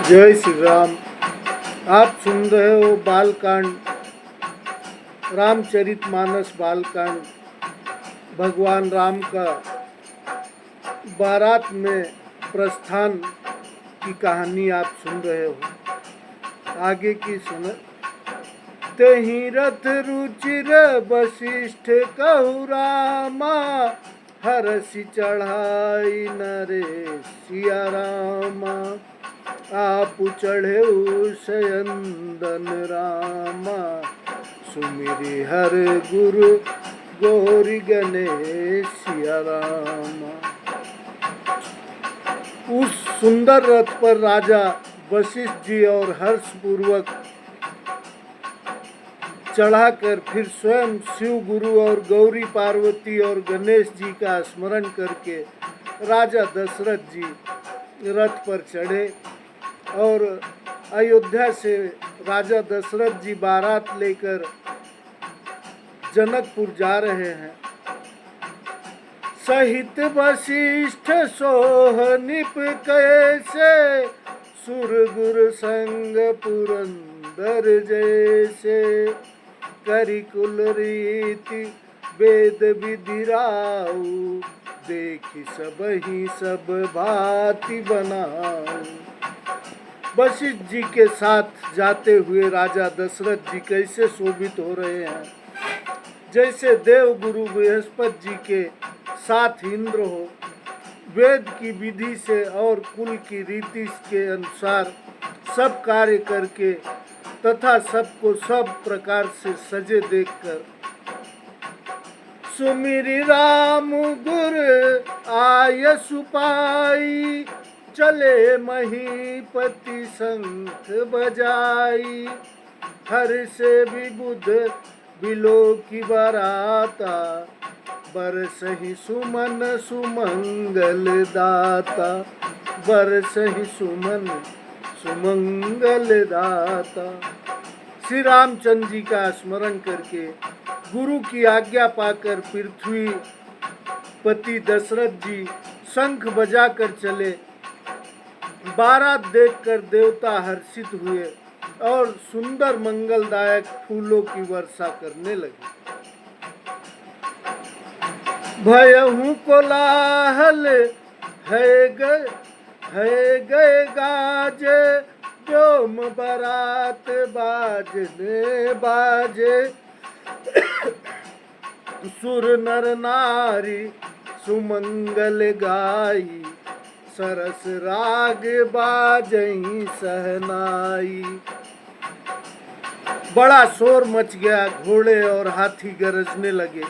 जय श्री राम। आप सुन रहे हो बालकांड, रामचरितमानस बालकांड। भगवान राम का बारात में प्रस्थान की कहानी आप सुन रहे हो। आगे की सुन। तहि रथ रुचिर वशिष्ठ कहु रामा, हरसि चढ़ाई नरे सिया रामा। आप चढ़े शयंदन रामा, सुमिरि हर गुरु गौरी गणेश सिया रामा। उस सुंदर रथ पर राजा वशिष्ठ जी और हर्षपूर्वक चढ़ाकर फिर स्वयं शिव गुरु और गौरी पार्वती और गणेश जी का स्मरण करके राजा दशरथ जी रथ पर चढ़े और अयोध्या से राजा दशरथ जी बारात लेकर जनकपुर जा रहे हैं। सहित वशिष्ठ सोह निप कैसे, सुर गुर संग पुरंदर जैसे। करिकुल रीति वेद विधि राऊ, देखी सब ही सब भांति बनाऊ। वशिष्ठ जी के साथ जाते हुए राजा दशरथ जी कैसे शोभित हो रहे हैं, जैसे देव गुरु बृहस्पति जी के साथ इंद्र हो। वेद की विधि से और कुल की रीति के अनुसार सब कार्य करके तथा सबको सब प्रकार से सजे देखकर सुमिरि राम गुर आय सुपाई, चले महीपति शंख बजाई। हर से विबुध बिलो की बराता, बरसहि सुमन सुमंगल दाता। बरसहि सुमन सुमंगल दाता। श्री रामचंद्र जी का स्मरण करके गुरु की आज्ञा पाकर पृथ्वी पति दशरथ जी शंख बजाकर चले। बारात देखकर देवता हर्षित हुए और सुंदर मंगलदायक फूलों की वर्षा करने लगे। भयहु कोलाहल है गए गाजे, डोम बारात बाजने बाजे। सुर नर नारी सुमंगल गाई, सरस राग बाजही सहनाई। बड़ा शोर मच गया, घोड़े और हाथी गरजने लगे।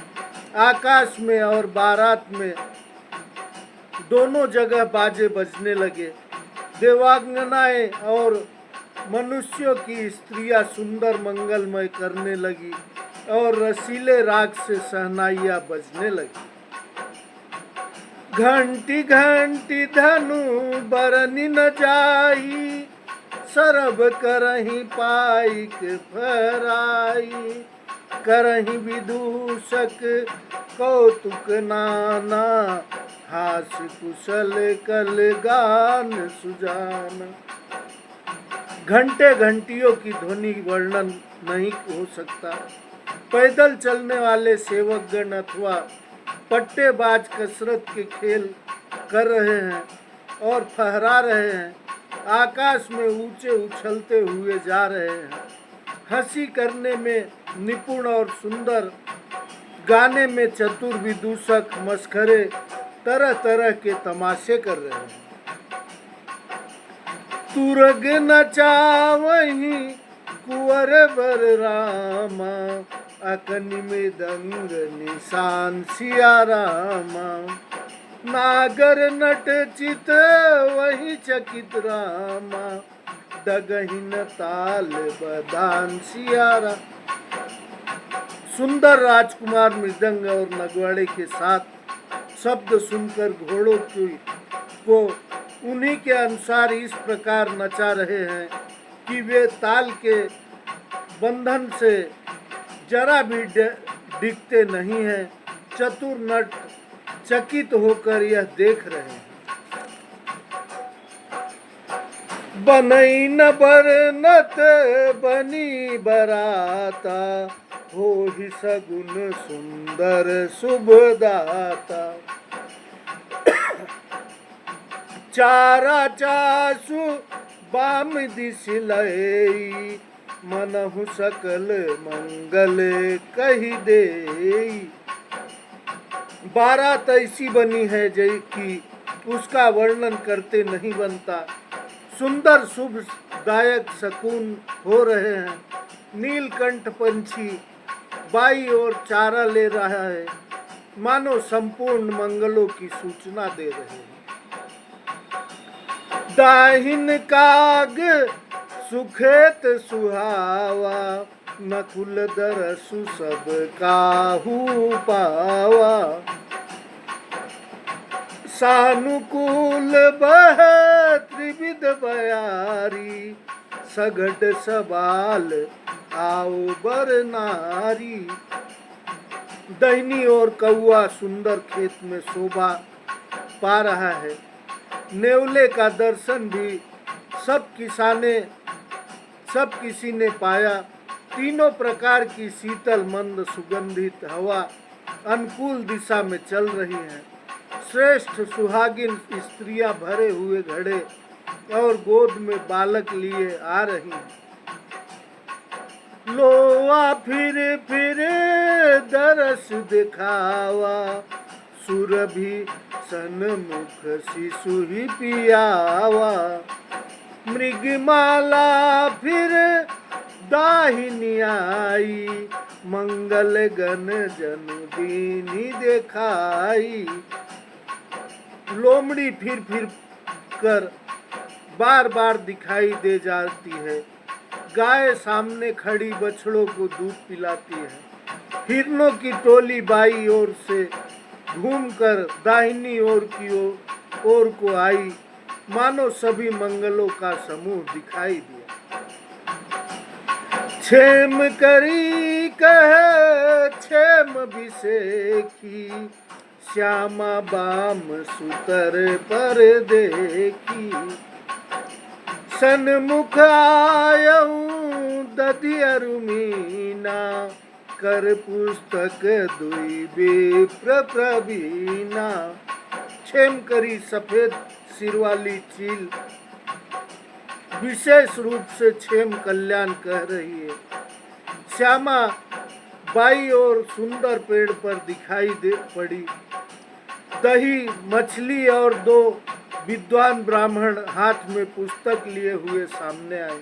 आकाश में और बारात में दोनों जगह बाजे बजने लगे। देवांगनाएं और मनुष्यों की स्त्रियां सुंदर मंगलमय करने लगी और रसीले राग से सहनाइयां बजने लगी। घंटी घंटी धनु बरनी न जाई, सरब करही पाइक फराई। करही विदूषक कौतुक नाना, हास कुशल कल गान सुजाना। घंटे घंटियों की ध्वनि वर्णन नहीं हो सकता। पैदल चलने वाले सेवकगण अथवा पट्टेबाज कसरत के खेल कर रहे हैं और फहरा रहे हैं। आकाश में ऊंचे उछलते हुए जा रहे हैं। हंसी करने में निपुण और सुंदर, गाने में चतुर विदूषक मस्खरे तरह तरह के तमाशे कर रहे हैं। तुरग नचावही कुंवर बर रामा, अकनि मृदंग निशान सिया रामा। नागर नट चित वही चकित रामा, डगहिन ताल बदान सिया रामा। सुंदर राजकुमार मृदंग और नगवाड़े के साथ शब्द सुनकर घोड़ों को उन्हीं के अनुसार इस प्रकार नचा रहे हैं कि वे ताल के बंधन से जरा भी डिगते नहीं हैं। चतुर नट चकित होकर यह देख रहे हैं। बनई न बरनत बनी बराता, हो ही सगुन सुंदर शुभदाता। चारा चासु बाम दिस लई, मनहु सकल मंगल कही देई। बारात ऐसी बनी है जय कि उसका वर्णन करते नहीं बनता। सुंदर शुभदायक सकून हो रहे हैं। नीलकंठ पंछी बाई ओर चारा ले रहा है, मानो संपूर्ण मंगलों की सूचना दे रहे हैं। दाहिन काग सुखेत सुहावा, नकुल दरसु सब काहू पावा। सानुकूल बह त्रिविध बयारी, सघट सबाल आओ बर नारी। दाहिनी ओर कौआ सुंदर खेत में शोभा पा रहा है। नेवले का दर्शन भी सब किसी ने पाया। तीनों प्रकार की शीतल मंद सुगंधित हवा अनुकूल दिशा में चल रही है। श्रेष्ठ सुहागिन स्त्रियां भरे हुए घड़े और गोद में बालक लिए आ रही हैं। लोआ फिर दरस दिखावा, सुरभि सन्मुख शिशु ही पियावा। मृगमाला फिर दाहिनी आई, मंगल गण जन दीनी देखाई। लोमड़ी फिर कर बार बार दिखाई दे जाती है। गाय सामने खड़ी बछड़ों को दूध पिलाती है। हिरणों की टोली बाई ओर से घूमकर दाहिनी ओर की ओर को आई, मानो सभी मंगलों का समूह दिखाई दिया। क्षेम करी कह क्षेम विषेखी, श्यामा बाम सुतर पर देखी। सन्मुख आयऊं दधियरु मीना, कर पुस्तक दुई विप्र प्रवीणा। क्षेम करी सफेद सिर वाली चील विशेष रूप से क्षेम कल्याण कह रही है। श्यामा बाई और सुंदर पेड़ पर दिखाई दे पड़ी। दही मछली और दो विद्वान ब्राह्मण हाथ में पुस्तक लिए हुए सामने आए।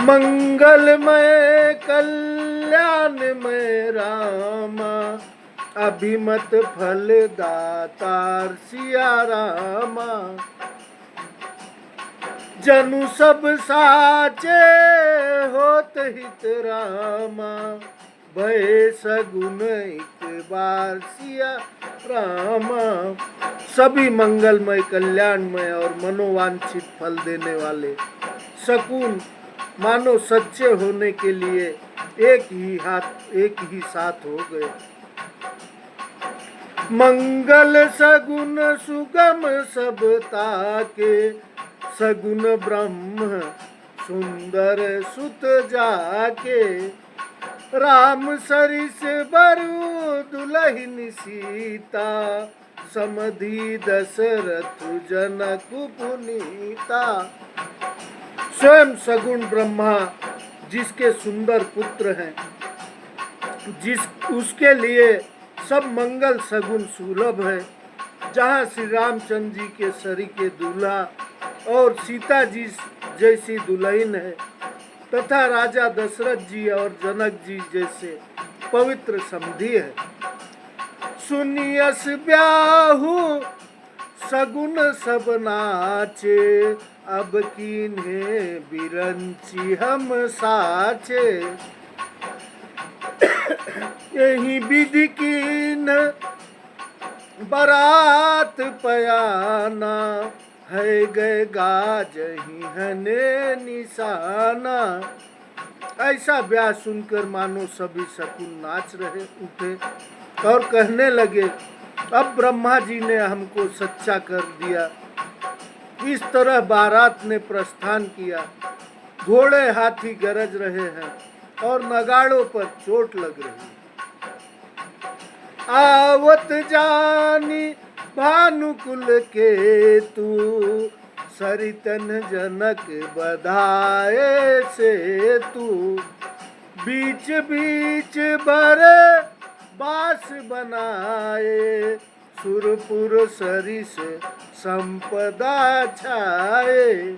मंगलमय कल्याणमय रामा, अभिमत फल दातार सिया रामा। जनु सब साचे होत हित रामा, भय सगुन एक बार सिया रामा। सभी मंगलमय कल्याणमय और मनोवांछित फल देने वाले सकून मानो सच्चे होने के लिए एक ही साथ हो गए। मंगल सगुन सुगम सब ताके, सगुन ब्रह्म सुंदर सुत जाके। राम सरिस बरु दुलहिन सीता, समधि दशरथ जनक पुनीता। स्वयं सगुण ब्रह्मा जिसके सुंदर पुत्र हैं, उसके लिए सब मंगल सगुन सुलभ है। जहाँ श्री रामचंद्र जी के सरीखे दूल्हा और सीता जी जैसी दुल्हन है, तथा राजा दशरथ जी और जनक जी जैसे पवित्र समधी है। सुनियस ब्याहु सगुन सब नाचे, अब कीन्हे बिरंची हम साचे। यही विधि कीन बारात पयाना, है गए गाजही हने निशाना। ऐसा ब्याह सुनकर मानो सभी शकुन नाच रहे उठे और कहने लगे, अब ब्रह्मा जी ने हमको सच्चा कर दिया। इस तरह बारात ने प्रस्थान किया। घोड़े हाथी गरज रहे हैं और नगाड़ों पर चोट लग रही है। आवत जानी भानुकुल के तू, सरितन जनक बधाए से तू। बीच बीच भरे बास बनाए, सुरपुर सरिस संपदा छाए।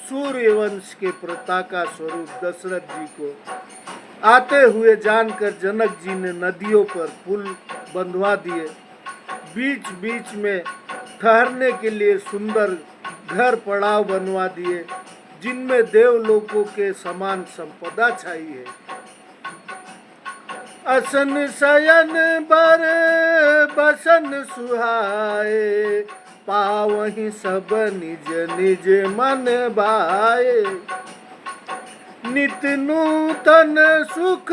सूर्यवंश के पिता का स्वरूप दशरथ जी को आते हुए जानकर जनक जी ने नदियों पर पुल बंधवा दिए। बीच बीच में ठहरने के लिए सुंदर घर पड़ाव बनवा दिए, जिनमें देवलोकों के समान संपदा छाई है। असन शयन बर बसन सुहाए, पावहि सब निज निज मन भाए। नित नूतन सुख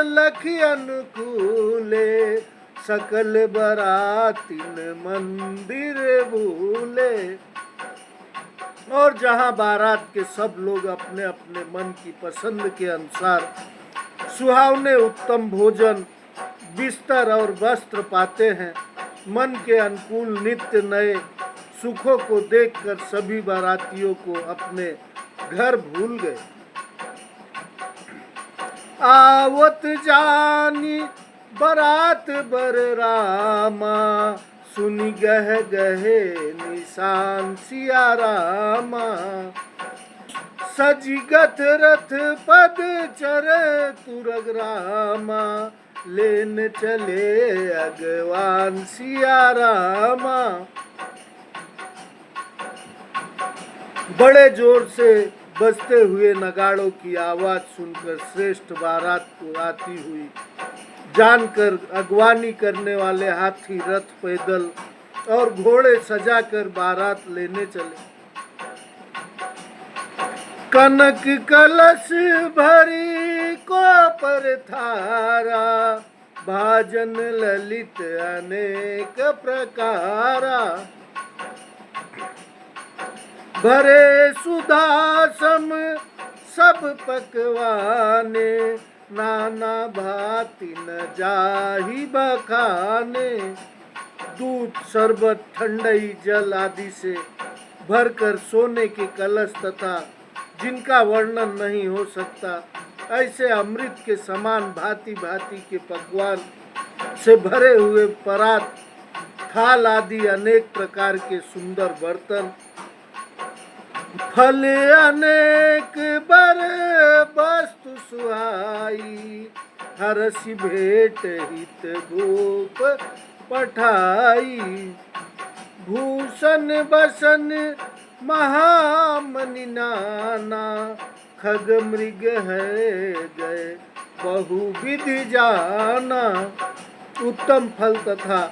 लखि अनुकूले, सकल बरातिन मंदिर भूले। और जहाँ बारात के सब लोग अपने अपने मन की पसंद के अनुसार सुहावने उत्तम भोजन, बिस्तर और वस्त्र पाते हैं, मन के अनुकूल नित्य नए सुखों को देखकर सभी बारातियों को अपने घर भूल गए। आवत जानी बरात बर रामा, सुनि गह गहे निशान सिया रामा। सजिगत रथ पद चर तुरग रामा, लेन चले अगवान सिया रामा। बड़े जोर से बजते हुए नगाड़ों की आवाज सुनकर श्रेष्ठ बारात को आती हुई जानकर अगवानी करने वाले हाथी, रथ, पैदल और घोड़े सजाकर बारात लेने चले। कनक कलश भरी को पर थारा, भाजन ललित अनेक प्रकारा। भरे सुधा सम सब पकवाने, नाना भांति न जाहि बखाने। दूध, शरबत, ठंडई जल आदि से भरकर सोने के कलश तथा जिनका वर्णन नहीं हो सकता ऐसे अमृत के समान भांति भांति के पकवान से भरे हुए परात, थाल आदि अनेक प्रकार के सुंदर बर्तन, फल अनेक बर वस्तु सुहाई। हरसि भेंट हित गोप पठाई। भूषण बसन महामनि नाना, खग मृग है गए बहुविधि जाना। उत्तम फल तथा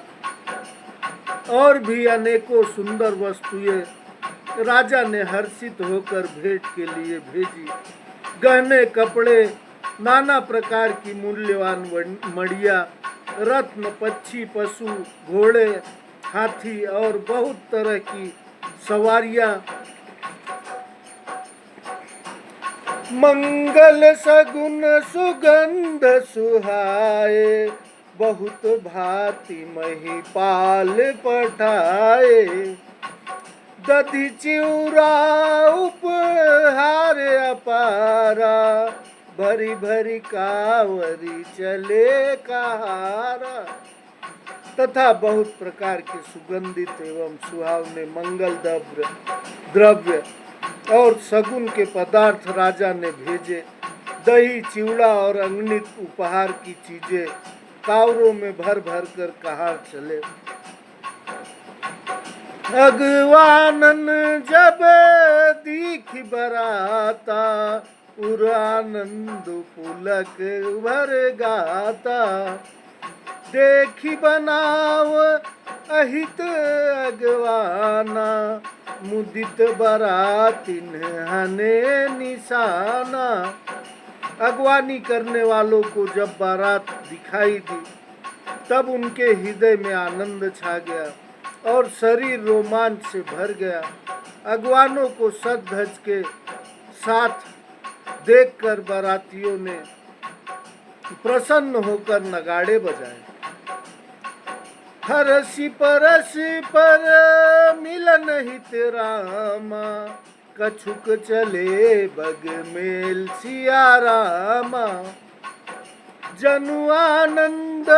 और भी अनेकों सुंदर वस्तुएं राजा ने हर्षित होकर भेंट के लिए भेजी। गहने, कपड़े, नाना प्रकार की मूल्यवान मड़िया, रत्न, पक्षी, पशु, घोड़े, हाथी और बहुत तरह की सवारियां, मंगल सगुन सुगंध सुहाए। बहुत भांति महिपाल पठाए। दधि चिउरा उपहार अपारा, भरी भरी कावरी चले कहारा। तथा बहुत प्रकार के सुगंधित एवं सुहावने मंगल द्रव्य और सगुन के पदार्थ राजा ने भेजे। दही, चिवड़ा और अंगनित उपहार की चीजें कावरों में भर भर कर कहार चले। अगवानन जब दीख बराता, उर आनंद पुलक भर गाता। देखी बनाव अहित अगवाना, मुदित बरातिन हने निशाना। अगवानी करने वालों को जब बारात दिखाई दी तब उनके हृदय में आनंद छा गया और शरीर रोमांच से भर गया। अगवानों को सज धज के साथ देखकर बारातियों ने प्रसन्न होकर नगाड़े बजाए। हरसी परसी पर मिलन हित रामा, कछुक चले बग मेल सिया रामा। जनु आनंद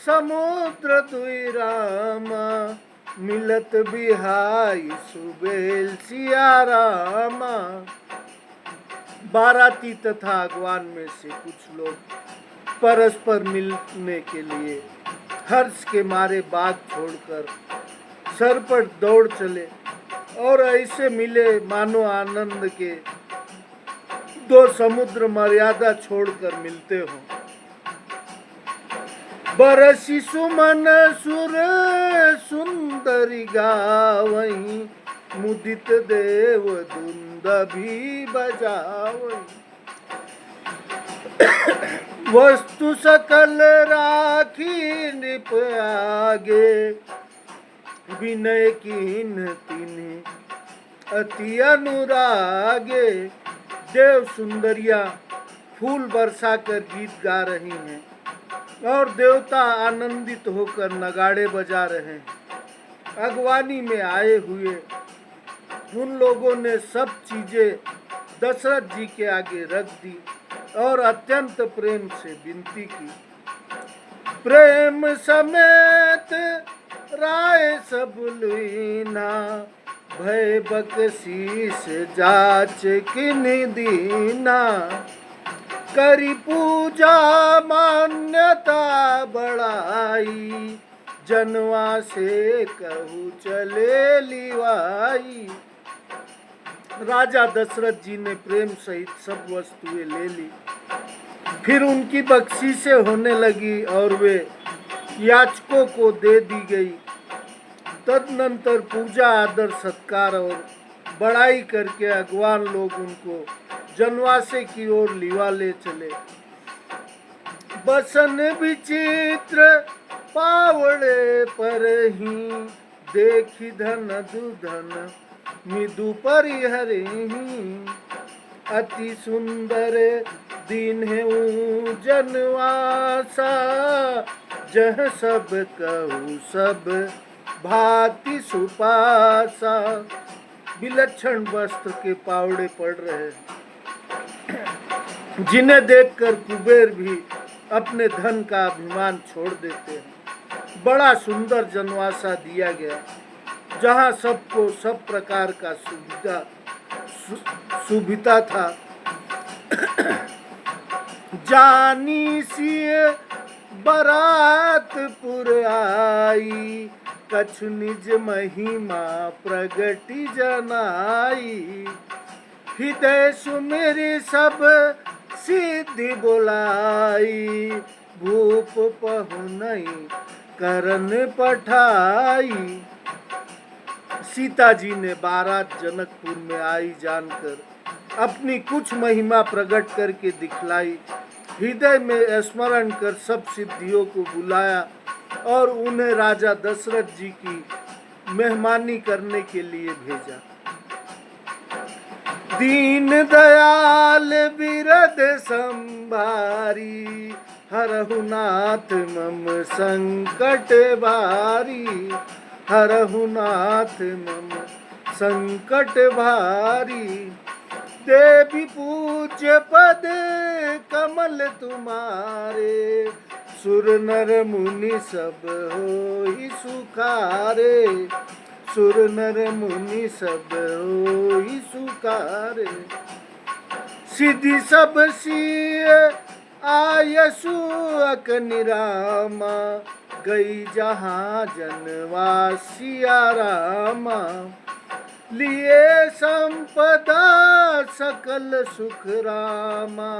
समुद्र दुई रामा, मिलत बिहाई सुबेल सिया रामा। बाराती तथा अगवान में से कुछ लोग परस्पर मिलने के लिए हर्ष के मारे बाग छोड़कर सरपट दौड़ चले और ऐसे मिले मानो आनंद के दो समुद्र मर्यादा छोड़कर मिलते हो। बरसी सुमन सुर सुंदरी गावहीं, मुदित देव दुंदभी बजावहीं। वस्तु सकल राखी नृप आगे, विनय कीन तिन्हि अति अनुरागे। देव सुंदरिया फूल बरसा कर गीत गा रही हैं और देवता आनंदित होकर नगाड़े बजा रहे हैं। अगवानी में आए हुए उन लोगों ने सब चीजें दशरथ जी के आगे रख दी और अत्यंत प्रेम से विनती की। प्रेम समेत राय सब लीना, भय बकसीस जाच किन दीना। करी पूजा मान्यता बढ़ाई, जनवा से कहू चले लिवाई। राजा दशरथ जी ने प्रेम सहित सब वस्तुएं ले ली। फिर उनकी बख्शीशें होने लगी और वे याचकों को दे दी गई। तदनंतर पूजा आदर सत्कार और बड़ाई करके अगवान लोग उनको जनवासे की ओर लिवा ले चले। बसन विचित्र पावड़े पर ही, देखी धन दुधन मिदु परिहरहीं। अति सुंदर दीन है जनवासा, जह सब कहू सब भांति सुपासा। विलक्षण वस्त्र के पावड़े पड़ रहे, जिन्हें देखकर कुबेर भी अपने धन का अभिमान छोड़ देते हैं। बड़ा सुंदर जनवासा दिया गया, जहाँ सबको सब प्रकार का सुविधा था। जानी सी बरातपुर आई, कछु निज महिमा प्रगति जनाई। हृदय सुमेरी सब सिद्धि बोलाई, भूप पहुनई करन पठाई। सीता जी ने बारात जनकपुर में आई जानकर अपनी कुछ महिमा प्रकट करके दिखलाई। हृदय में स्मरण कर सब सिद्धियों को बुलाया और उन्हें राजा दशरथ जी की मेहमानी करने के लिए भेजा। दीन दयाल बिरद संभारी, हरहु नाथ मम संकट भारी। हरहु नाथ मम संकट भारी। देवी पूज्य पद कमल तुम्हारे, सुर नर मुनि सब होई सुखारे। सुर नर मुनि सब होई सुखारे। सिद्धि सब सिय आयसु अकनिरामा, गई जहाँ जनवासिया रामा। लिए संपदा सकल सुख रामा,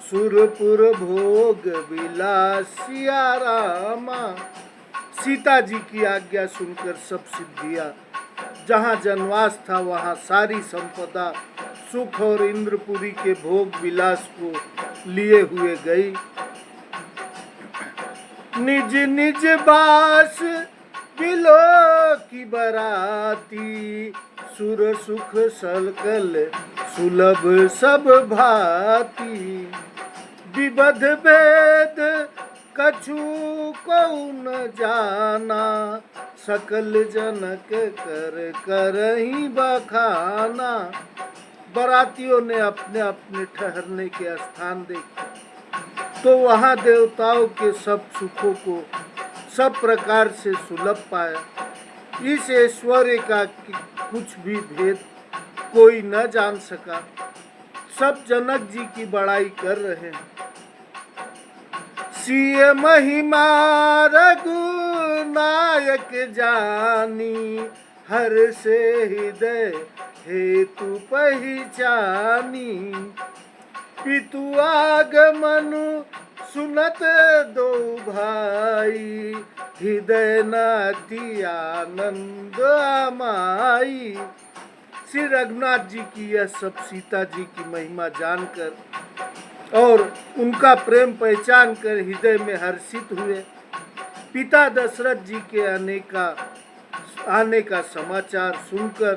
सुरपुर भोग विलासिया रामा। सीता जी की आज्ञा सुनकर सब सिद्धियां, जहाँ जनवास था वहाँ सारी संपदा सुख और इंद्रपुरी के भोग विलास को लिए हुए गई। निज निज बास बिलो की बराती, सुर सुख सकल सुलभ सब भांति। विबध भेद कछु को न जाना, सकल जनक कर करही बखाना। बरातियों ने अपने अपने ठहरने के स्थान देखे तो वहाँ देवताओं के सब सुखों को सब प्रकार से सुलभ पाया। इस ऐश्वर्य का कुछ भी भेद कोई न जान सका। सब जनक जी की बड़ाई कर रहे हैं। सिय महिमा रघुनायक जानी, हर से हृदय हेतु पहचानी। पितु आगमन सुनत दो भाई, हृदय नाति आनंद आमाई। श्री रघुनाथ जी की यह सब सीता जी की महिमा जानकर और उनका प्रेम पहचान कर हृदय में हर्षित हुए। पिता दशरथ जी के आने का समाचार सुनकर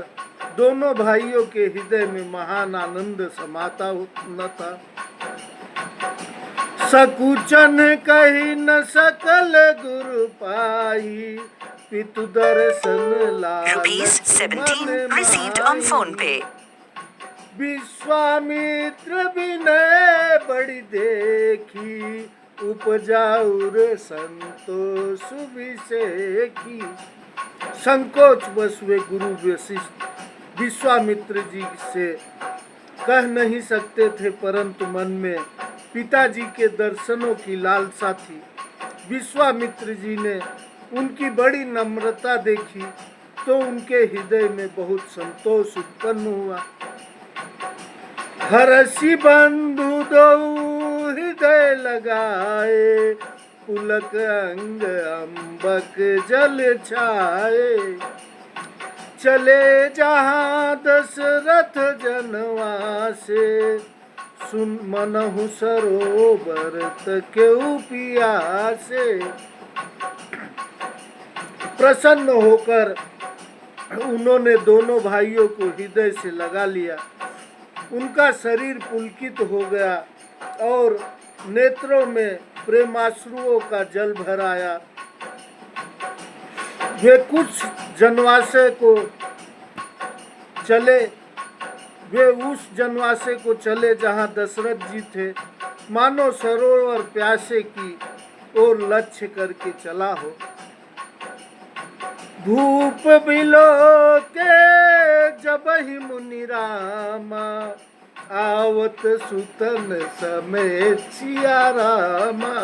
दोनों भाइयों के हृदय में महान आनंद समाता न था। सकुचन कही न सकल गुरु पाई, पितु दर्शन Rupees 17 received on phone pay. Vishwamitra विनय बड़ी देखी, उपजाउर संतोष विषेखी। संकोच बस वे गुरु वशिष्ठ विश्वामित्र जी से कह नहीं सकते थे, परंतु मन में पिताजी के दर्शनों की लालसा थी। विश्वामित्र जी ने उनकी बड़ी नम्रता देखी तो उनके हृदय में बहुत संतोष उत्पन्न हुआ। हरषि बंधु दो हृदय लगाए, पुलक अंग अंबक जल छाए। चले जहाँ दशरथ जनवासे, सुन मनहु सरोवर तकेउ पियासे। प्रसन्न होकर उन्होंने दोनों भाइयों को हृदय से लगा लिया। उनका शरीर पुलकित हो गया और नेत्रों में प्रेमाश्रुओं का जल भर आया। वे कुछ जनवासे को चले वे उस जनवासे को चले जहाँ दशरथ जी थे, मानो सरोवर प्यासे की ओर लक्ष्य करके चला हो। भूप बिलो के जब ही मुनि रामा, आवत सुतन समेत सिया रामा।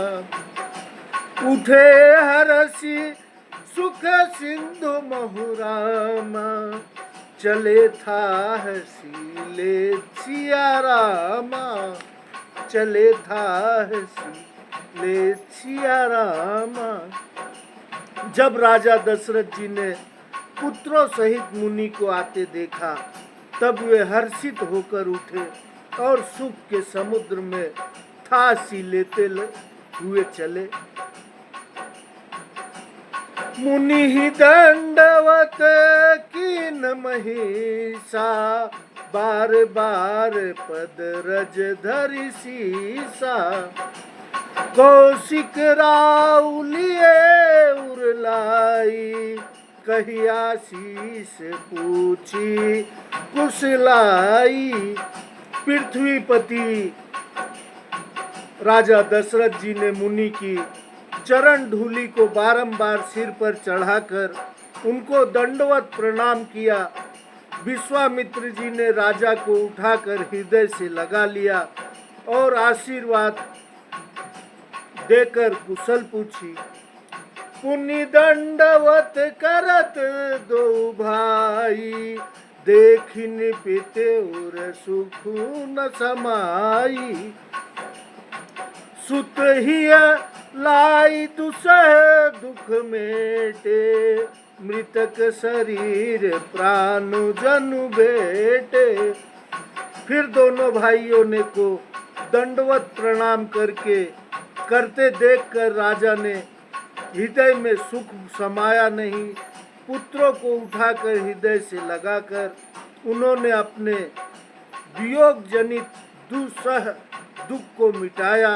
उठे हरषि सुख सिंधु महुरामा, चले था हसीले सिया रामा। चले था हसीले सिया रामा। जब राजा दशरथ जी ने पुत्रों सहित मुनि को आते देखा, तब वे हर्षित होकर उठे और सुख के समुद्र में फांसी लेते हुए चले। मुनि ही दंडवत कीन महिषा, बार बार पद रज धरि सीसा। कौशिक राउलिए उरलाई, कही आशीष पूछी कुशलाई। पृथ्वीपति राजा दशरथ जी ने मुनि की चरण धूलि को बारंबार सिर पर चढ़ाकर उनको दंडवत प्रणाम किया। विश्वामित्र जी ने राजा को उठाकर हृदय से लगा लिया और आशीर्वाद देकर कुशल पूछी। पुनि दंडवत करत दो भाई, देखिन पिते और सुख न समाई। सुत ही लाई दुसह दुख मेटे, मृतक शरीर प्राण जनु बेटे। फिर दोनों भाइयों ने को दंडवत प्रणाम करते देखकर राजा ने हृदय में सुख समाया नहीं। पुत्रों को उठाकर हृदय से लगाकर उन्होंने अपने वियोग जनित दुस्सह दुख को मिटाया,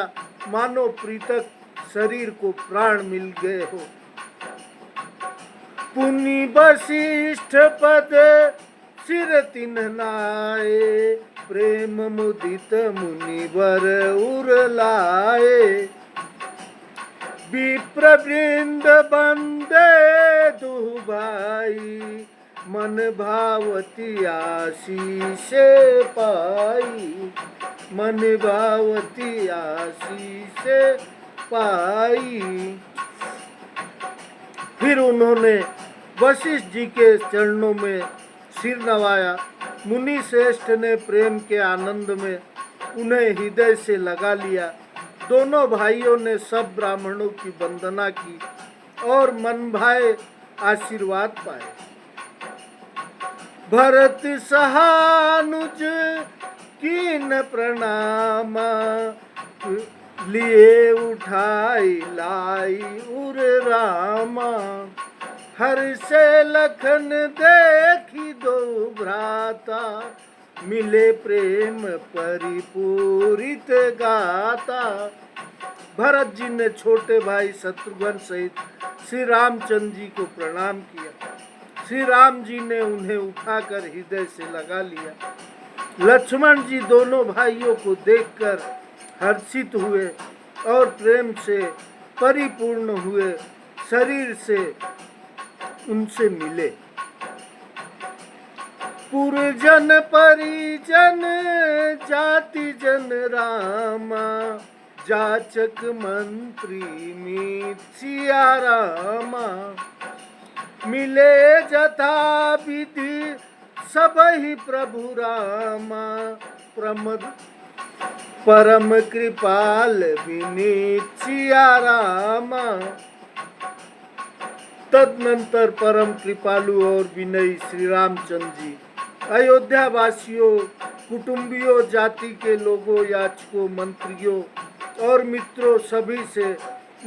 मानो पृथक शरीर को प्राण मिल गए हो। पुनि वशिष्ठ पद सिर तिन्ह नाए, प्रेम मुदित मुनिवर उर लाए। विप्र वृंद बंदे दुह भाई, मन भावती आशीष पाई, मन भावती आशीष पाई। फिर उन्होंने वशिष्ठ जी के चरणों में सिर नवाया। मुनि श्रेष्ठ ने प्रेम के आनंद में उन्हें हृदय से लगा लिया। दोनों भाइयों ने सब ब्राह्मणों की वंदना की और मन भाए आशीर्वाद पाए। भरत सहानुज कीन प्रणामा, लिए उठाई लाई उर रामा। हर्षे लखन देखी दो भ्राता, मिले प्रेम परिपूरित गाता। भरत जी ने छोटे भाई शत्रुघ्न सहित श्री रामचंद्र जी को प्रणाम किया। श्री राम जी ने उन्हें उठाकर हृदय से लगा लिया। लक्ष्मण जी दोनों भाइयों को देखकर हर्षित हुए और प्रेम से परिपूर्ण हुए शरीर से उनसे मिले। पुरजन परिजन जाति जन रामा, जाचक मंत्री मीत सिया रामा। मिले जथा विधि सब ही प्रभु रामा, परम कृपाल विनीत सिया रामा। तदनंतर परम कृपालु और विनयी श्री रामचंद्र जी अयोध्या वासियों, कुटुंबियों, जाति के लोगों, याचकों, मंत्रियों और मित्रों सभी से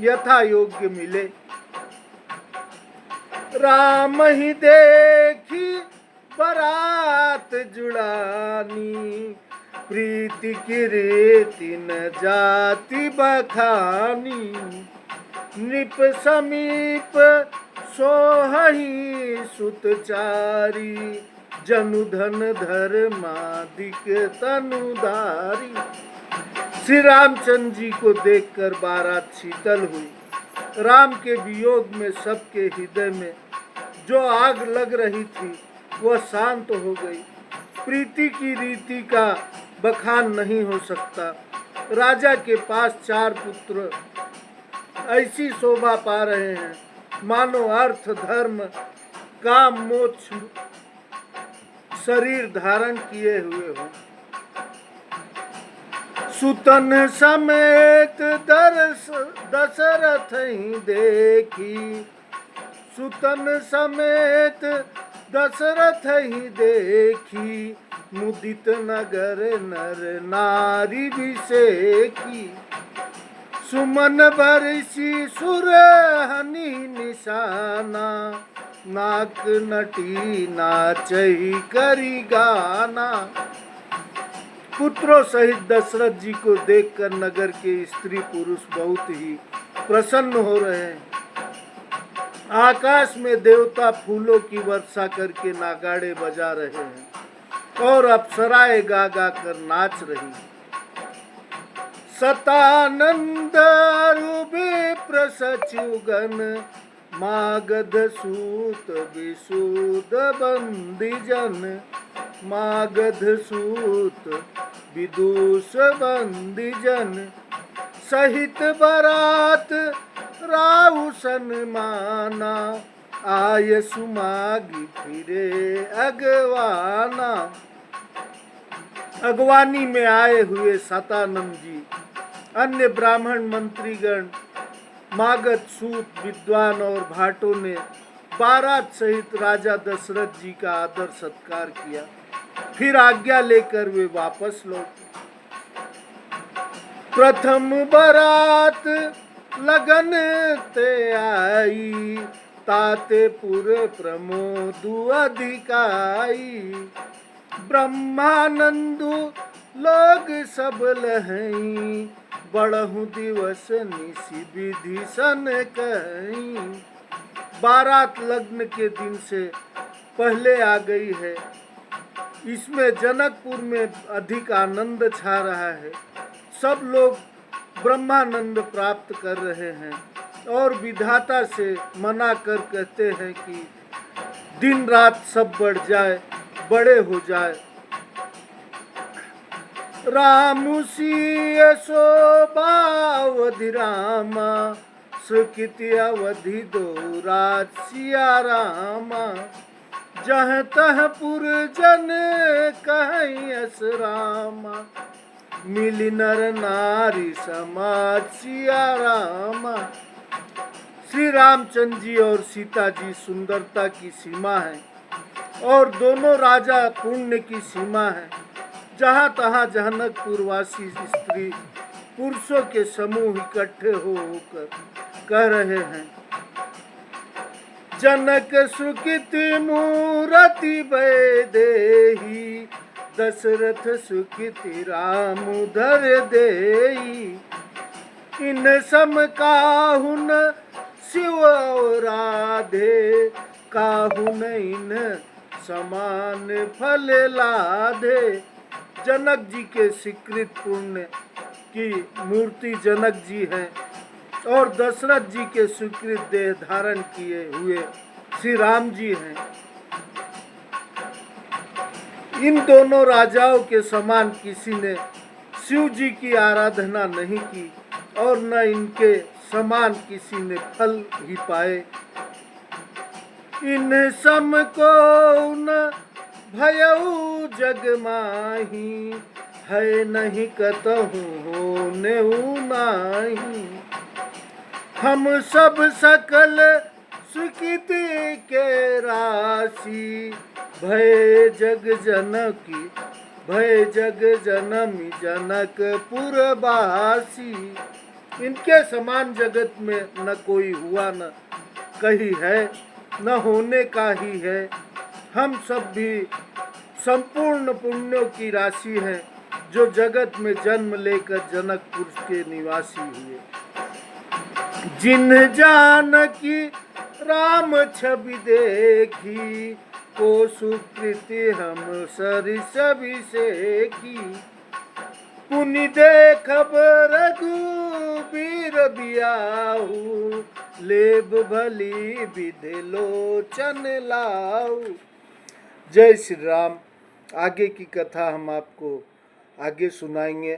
यथा योग्य मिले। राम ही देखी बरात जुड़ानी, प्रीति की रीति न जाति बखानी। नृप समीप सोहही सुतचारी, जनुधन धर्मादिक तनुधारी। श्री रामचंद्र जी को देखकर बारात शीतल हुई। राम के वियोग में सबके हृदय में जो आग लग रही थी वह शांत हो गई। प्रीति की रीति का बखान नहीं हो सकता। राजा के पास 4 पुत्र ऐसी शोभा पा रहे हैं मानो अर्थ, धर्म, काम, मोक्ष शरीर धारण किए हुए हो। सुतन समेत दशरथ ही देखी, सुतन समेत दशरथ ही देखी। मुदित नगर नर नारी विषेकी, सुमन बरसी सुर हनी निशाना। नाक नटी नाचई करी गाना। पुत्रों सहित दशरथ जी को देखकर नगर के स्त्री पुरुष बहुत ही प्रसन्न हो रहे हैं। आकाश में देवता फूलों की वर्षा करके नागाड़े बजा रहे हैं और अप्सराएं गा गा कर नाच रही। सतानंद विप्र सचिवगण, मागध सूत विसूद बंदीजन। मागध सूत विदूष बंदीजन, सहित बरात राहु सन्माना। आय सुमागी फिरे अगवाना। अगवानी में आए हुए सतानंद जी, अन्य ब्राह्मण मंत्रीगण, मागध सूत विद्वान और भाटों ने बारात सहित राजा दशरथ जी का आदर सत्कार किया। फिर आज्ञा लेकर वे वापस लौटे। प्रथम बारात लगन ते आई, ताते पुर प्रमोदु अधिकाई। ब्रह्मानंदु लोग सब लहई, बड़हु दिवस निशि विधि सन कहीं। बारात लग्न के दिन से पहले आ गई है। इसमें जनकपुर में अधिक आनंद छा रहा है। सब लोग ब्रह्मानंद प्राप्त कर रहे हैं और विधाता से मना कर कहते हैं कि दिन रात सब बढ़ जाए, बड़े हो जाए। रामु सिय शोभावधि रामा, सुकृति अवधि दो राज सिया रामा। जह तह पुरजन कहीं अस रामा, मिली नर नारी समाज सिया रामा। श्री रामचंद्र जी और सीता जी सुंदरता की सीमा है और दोनों राजा पुण्य की सीमा है। जहाँ तहाँ जनकपुरवासी स्त्री पुरुषों के समूह इकट्ठे होकर कह रहे हैं, जनक सुकृति मूरति वैदेही, दशरथ सुकृति राम धर देई। इन सम काहुन शिव राधे, काहुन इन समान फल लाधे। जनक जी के स्वीकृत पुण्य की मूर्ति जनक जी हैं और दशरथ जी के स्वीकृत देह धारण किए हुए श्री राम जी हैं। इन दोनों राजाओं के समान किसी ने शिव जी की आराधना नहीं की और न इनके समान किसी ने फल ही पाए। इन सम को न भयऊ जग माही, है नहीं कतहु होने नाही। हम सब सकल सुकृति के राशि, भय जग जनकी, भय जग जनमी जनकपुर बासी। इनके समान जगत में न कोई हुआ न कहीं है, न होने का ही है। हम सब भी संपूर्ण पुण्यों की राशि हैं जो जगत में जन्म लेकर जनकपुर के निवासी हुए। जिन जानकी राम छवि देखी, को सुकृति हम सरिस अभिषेकी। पुनि देखब रघुबीर बियाहू, लेब भली विधि लोचन लाऊ। जय श्री राम। आगे की कथा हम आपको आगे सुनाएंगे।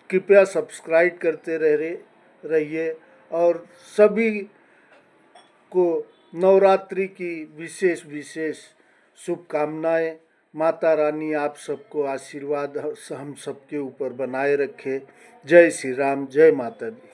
कृपया सब्सक्राइब करते रहिए और सभी को नवरात्रि की विशेष शुभकामनाएं। माता रानी आप सबको आशीर्वाद हम सबके ऊपर बनाए रखे। जय श्री राम, जय माता दी।